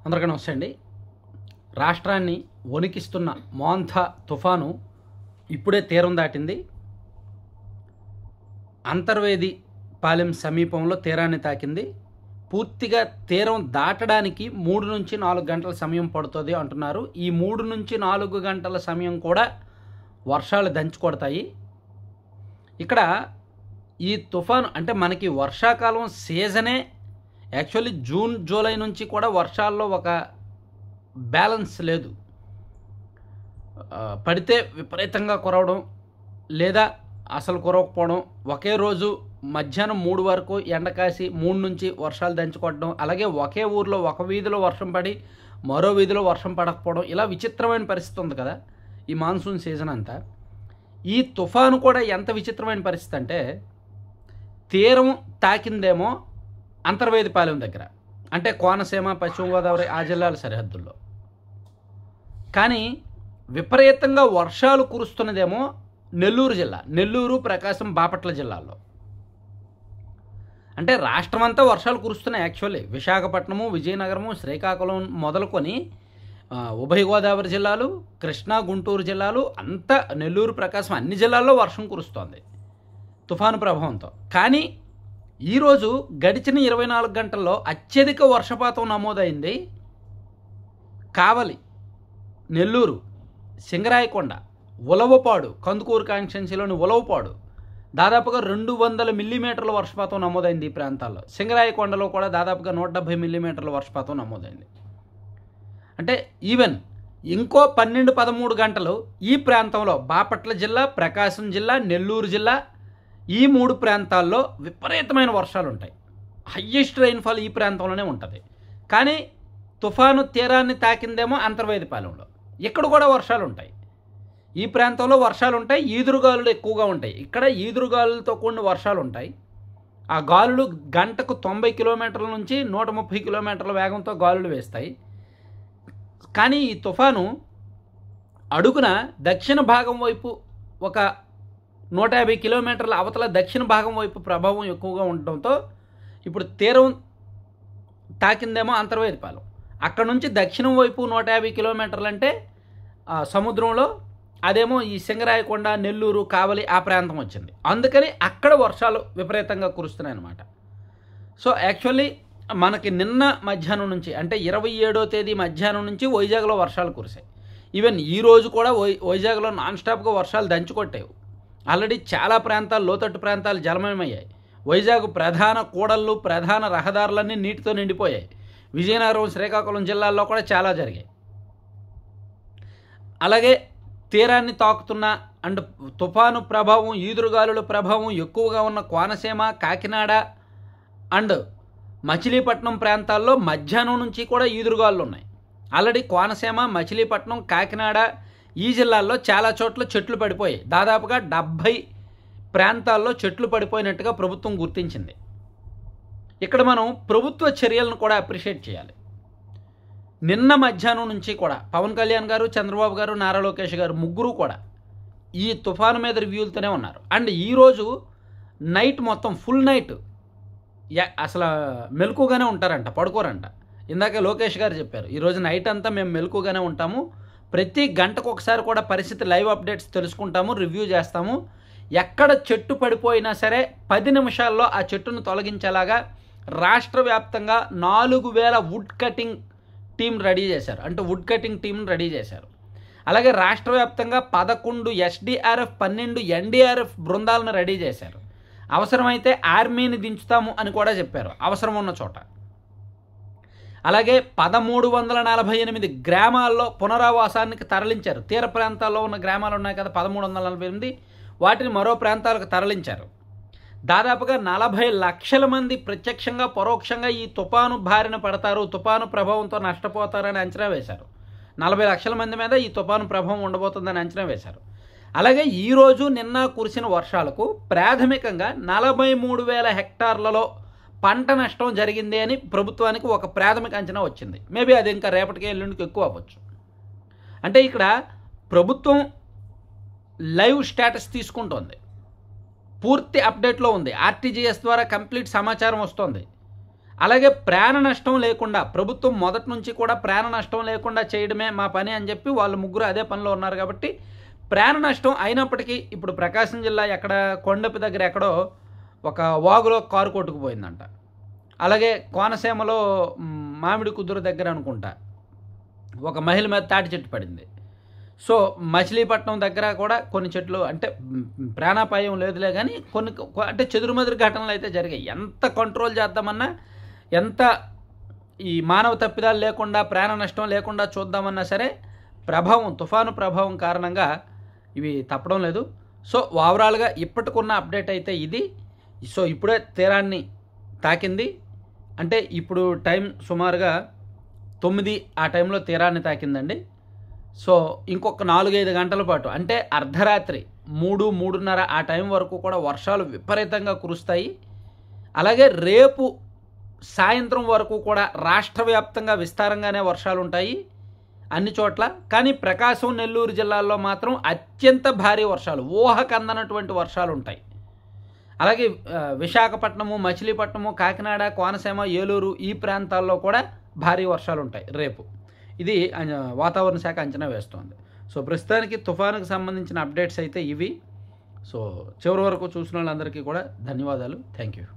అందరికీ నమస్తే అండి. రాష్ట్రాన్ని వణికిస్తున్న మోంథా తుఫాను ఇప్పుడే తీరం దాటింది. అంతర్వేది పాలెం సమీపంలో తీరాన్ని తాకింది. పూర్తిగా తీరం దాటడానికి 3 నుంచి 4 గంటల సమయం పడుతుంది అంటున్నారు. ఈ 3 నుంచి 4 గంటల సమయం కూడా వర్షాలు దంచి కొడతాయి. ఇక్కడ ఈ తుఫాను అంటే మనకి వర్షాకాలం సీజనే యాక్చువల్లీ జూన్ జూలై నుంచి కూడా వర్షాల్లో ఒక బ్యాలెన్స్ లేదు. పడితే విపరీతంగా కురవడం లేదా అసలు కురవకపోవడం, ఒకే రోజు మధ్యాహ్నం 3 వరకు ఎండ కాసి 3 నుంచి వర్షాలు దంచుకోవడం, అలాగే ఒకే ఊర్లో ఒక వీధిలో వర్షం పడి మరో వీధిలో వర్షం పడకపోవడం, ఇలా విచిత్రమైన పరిస్థితి ఉంది కదా ఈ మాన్సూన్ సీజన్ అంతా. ఈ తుఫాను కూడా ఎంత విచిత్రమైన పరిస్థితి అంటే, తీరం తాకిందేమో అంతర్వేదిపాలెం దగ్గర, అంటే కోనసీమ పశ్చిమ గోదావరి ఆ జిల్లాల సరిహద్దుల్లో, కానీ విపరీతంగా వర్షాలు కురుస్తున్నదేమో నెల్లూరు జిల్లా, నెల్లూరు, ప్రకాశం, బాపట్ల జిల్లాల్లో. అంటే రాష్ట్రం అంతా వర్షాలు కురుస్తున్నాయి. యాక్చువల్లీ విశాఖపట్నము, విజయనగరము, శ్రీకాకుళం మొదలుకొని ఉభయ గోదావరి జిల్లాలు, కృష్ణా, గుంటూరు జిల్లాలు అంతా, నెల్లూరు, ప్రకాశం అన్ని జిల్లాల్లో వర్షం కురుస్తోంది తుఫాను ప్రభావంతో. కానీ ఈరోజు గడిచిన 24 గంటల్లో అత్యధిక వర్షపాతం నమోదైంది కావలి, నెల్లూరు, సింగరాయకొండ, ఉలవపాడు, కందుకూరు కాన్స్టిట్యున్సీలోని ఉలవపాడు దాదాపుగా 200 మిల్లీమీటర్ల వర్షపాతం నమోదైంది ఈ ప్రాంతాల్లో. సింగరాయకొండలో కూడా దాదాపుగా 170 మిల్లీమీటర్ల వర్షపాతం నమోదైంది. అంటే ఈవెన్ ఇంకో 12-13 గంటలు ఈ ప్రాంతంలో బాపట్ల జిల్లా, ప్రకాశం జిల్లా, నెల్లూరు జిల్లా, ఈ 3 ప్రాంతాల్లో విపరీతమైన వర్షాలు ఉంటాయి. హయ్యెస్ట్ రైన్ఫాల్ ఈ ప్రాంతంలోనే ఉంటుంది. కానీ తుఫాను తీరాన్ని తాకిందేమో అంతర్వేదిపాలెంలో, ఇక్కడ కూడా వర్షాలు ఉంటాయి. ఈ ప్రాంతంలో వర్షాలు ఉంటాయి, ఈదురుగాలులు ఎక్కువగా ఉంటాయి. ఇక్కడ ఈదురుగాలులతో కూడిన వర్షాలు ఉంటాయి. ఆ గాలులు గంటకు 90 కిలోమీటర్ల నుంచి 130 కిలోమీటర్ల వేగంతో గాలులు వేస్తాయి. కానీ ఈ తుఫాను అడుగున దక్షిణ భాగం వైపు ఒక 150 కిలోమీటర్ల అవతల దక్షిణ భాగం వైపు ప్రభావం ఎక్కువగా ఉండటంతో ఇప్పుడు తీరం తాకిందేమో అంతర్వేదిపాలెం, అక్కడ నుంచి దక్షిణం వైపు 150 కిలోమీటర్లు అంటే సముద్రంలో, అదేమో ఈ సింగరాయకొండ, నెల్లూరు, కావలి ఆ ప్రాంతం వచ్చింది. అందుకని అక్కడ వర్షాలు విపరీతంగా కురుస్తున్నాయి అన్నమాట. సో యాక్చువల్లీ మనకి నిన్న మధ్యాహ్నం నుంచి, అంటే 27వ తేదీ మధ్యాహ్నం నుంచి వైజాగ్లో వర్షాలు కురిశాయి. ఈవెన్ ఈరోజు కూడా వైజాగ్లో నాన్ స్టాప్గా వర్షాలు దంచుకొట్టాయి. ఆల్రెడీ చాలా ప్రాంతాలు, లోతట్టు ప్రాంతాలు జలమయమయ్యాయి. వైజాగ్ ప్రధాన కూడళ్ళు, ప్రధాన రహదారులన్నీ నీటితో నిండిపోయాయి. విజయనగరం, శ్రీకాకుళం జిల్లాల్లో కూడా చాలా జరిగాయి. అలాగే తీరాన్ని తాకుతున్న అండ్ తుఫాను ప్రభావం, ఈదురుగాలుల ప్రభావం ఎక్కువగా ఉన్న కోనసీమ, కాకినాడ అండ్ మచిలీపట్నం ప్రాంతాల్లో మధ్యాహ్నం నుంచి కూడా ఈదురుగాలులు ఉన్నాయి. ఆల్రెడీ కోనసీమ, మచిలీపట్నం, కాకినాడ ఈ జిల్లాల్లో చాలా చోట్ల చెట్లు పడిపోయాయి. దాదాపుగా 70 ప్రాంతాల్లో చెట్లు పడిపోయినట్టుగా ప్రభుత్వం గుర్తించింది. ఇక్కడ మనం ప్రభుత్వ చర్యలను కూడా అప్రిషియేట్ చేయాలి. నిన్న మధ్యాహ్నం నుంచి కూడా పవన్ కళ్యాణ్ గారు, చంద్రబాబు గారు, నారా లోకేష్ గారు ముగ్గురు కూడా ఈ తుఫాను మీద రివ్యూలతోనే ఉన్నారు. అండ్ ఈరోజు నైట్ మొత్తం ఫుల్ నైట్ అసలు మెలకుగానే ఉంటారంట, పడుకోరంట. ఇందాక లోకేష్ గారు చెప్పారు, ఈరోజు నైట్ అంతా మేము మెలకుగానే ఉంటాము, ప్రతి గంటకు ఒకసారి కూడా పరిస్థితి లైవ్ అప్డేట్స్ తెలుసుకుంటాము, రివ్యూ చేస్తాము. ఎక్కడ చెట్టు పడిపోయినా సరే 10 నిమిషాల్లో ఆ చెట్టును తొలగించేలాగా రాష్ట్ర వ్యాప్తంగా 4000 వుడ్ కటింగ్ టీం రెడీ చేశారు. అంటే వుడ్ కటింగ్ టీంను రెడీ చేశారు. అలాగే రాష్ట్ర వ్యాప్తంగా 11 SDRF, 12 NDRF బృందాలను రెడీ చేశారు. అవసరమైతే ఆర్మీని దించుతాము అని కూడా చెప్పారు అవసరం ఉన్న చోట. అలాగే 1348 గ్రామాల్లో పునరావాసానికి తరలించారు. తీర ప్రాంతాల్లో ఉన్న గ్రామాలు ఉన్నాయి కదా 1348, వాటిని మరో ప్రాంతాలకు తరలించారు. దాదాపుగా 40 లక్షల మంది ప్రత్యక్షంగా, పరోక్షంగా ఈ తుఫాను బారిన పడతారు, తుఫాను ప్రభావంతో నష్టపోతారని అంచనా వేశారు. 40 లక్షల మంది మీద ఈ తుఫాను ప్రభావం ఉండబోతుందని అంచనా వేశారు. అలాగే ఈరోజు నిన్న కురిసిన వర్షాలకు ప్రాథమికంగా 43,000 హెక్టార్లలో పంట నష్టం జరిగింది అని ప్రభుత్వానికి ఒక ప్రాథమిక అంచనా వచ్చింది. మేబీ అది ఇంకా రేపటికి ఎల్లుండికి ఎక్కువ అవ్వచ్చు. అంటే ఇక్కడ ప్రభుత్వం లైవ్ స్టేటస్ తీసుకుంటోంది, పూర్తి అప్డేట్లో ఉంది. ఆర్టీజీఎస్ ద్వారా కంప్లీట్ సమాచారం వస్తుంది. అలాగే ప్రాణ నష్టం లేకుండా ప్రభుత్వం మొదటి నుంచి కూడా ప్రాణ నష్టం లేకుండా చేయడమే మా పని అని చెప్పి వాళ్ళు ముగ్గురు అదే పనిలో ఉన్నారు కాబట్టి ప్రాణ నష్టం అయినప్పటికీ ఇప్పుడు ప్రకాశం జిల్లా ఎక్కడ కొండపి దగ్గర ఎక్కడో ఒక వాగులో కారు కొట్టుకుపోయిందంట. అలాగే కోనసీమలో మామిడి కుదురు దగ్గర అనుకుంటా ఒక మహిళ మీద తాటి చెట్టు పడింది. సో మచిలీపట్నం దగ్గర కూడా కొన్ని చెట్లు అంటే ప్రాణాపాయం లేదులే కానీ కొన్ని అంటే చెదురుమదురు ఘటనలు అయితే జరిగాయి. ఎంత కంట్రోల్ చేద్దామన్నా, ఎంత ఈ మానవ తప్పిదాలు లేకుండా ప్రాణ నష్టం లేకుండా చూద్దామన్నా సరే తుఫాను ప్రభావం కారణంగా ఇవి తప్పడం లేదు. సో ఓవరాల్గా ఇప్పటికున్న అప్డేట్ అయితే ఇది. సో ఇప్పుడే తీరాన్ని తాకింది, అంటే ఇప్పుడు టైం సుమారుగా 9 ఆ టైంలో తీరాన్ని తాకిందండి. సో ఇంకొక 4-5 గంటల పాటు అంటే అర్ధరాత్రి 3-3:30 ఆ టైం వరకు కూడా వర్షాలు విపరీతంగా కురుస్తాయి. అలాగే రేపు సాయంత్రం వరకు కూడా రాష్ట్ర వ్యాప్తంగా విస్తారంగానే వర్షాలు ఉంటాయి అన్ని చోట్ల. కానీ ప్రకాశం, నెల్లూరు జిల్లాల్లో మాత్రం అత్యంత భారీ వర్షాలు, ఊహకు అందనటువంటి వర్షాలు ఉంటాయి. అలాగే విశాఖపట్నము, మచిలీపట్నము, కాకినాడ, కోనసీమ, ఏలూరు ఈ ప్రాంతాల్లో కూడా భారీ వర్షాలు ఉంటాయి రేపు. ఇది వాతావరణ శాఖ అంచనా వేస్తోంది. సో ప్రస్తుతానికి తుఫానుకు సంబంధించిన అప్డేట్స్ అయితే ఇవి. సో చివరి వరకు చూసిన వాళ్ళందరికీ కూడా ధన్యవాదాలు. Thank you.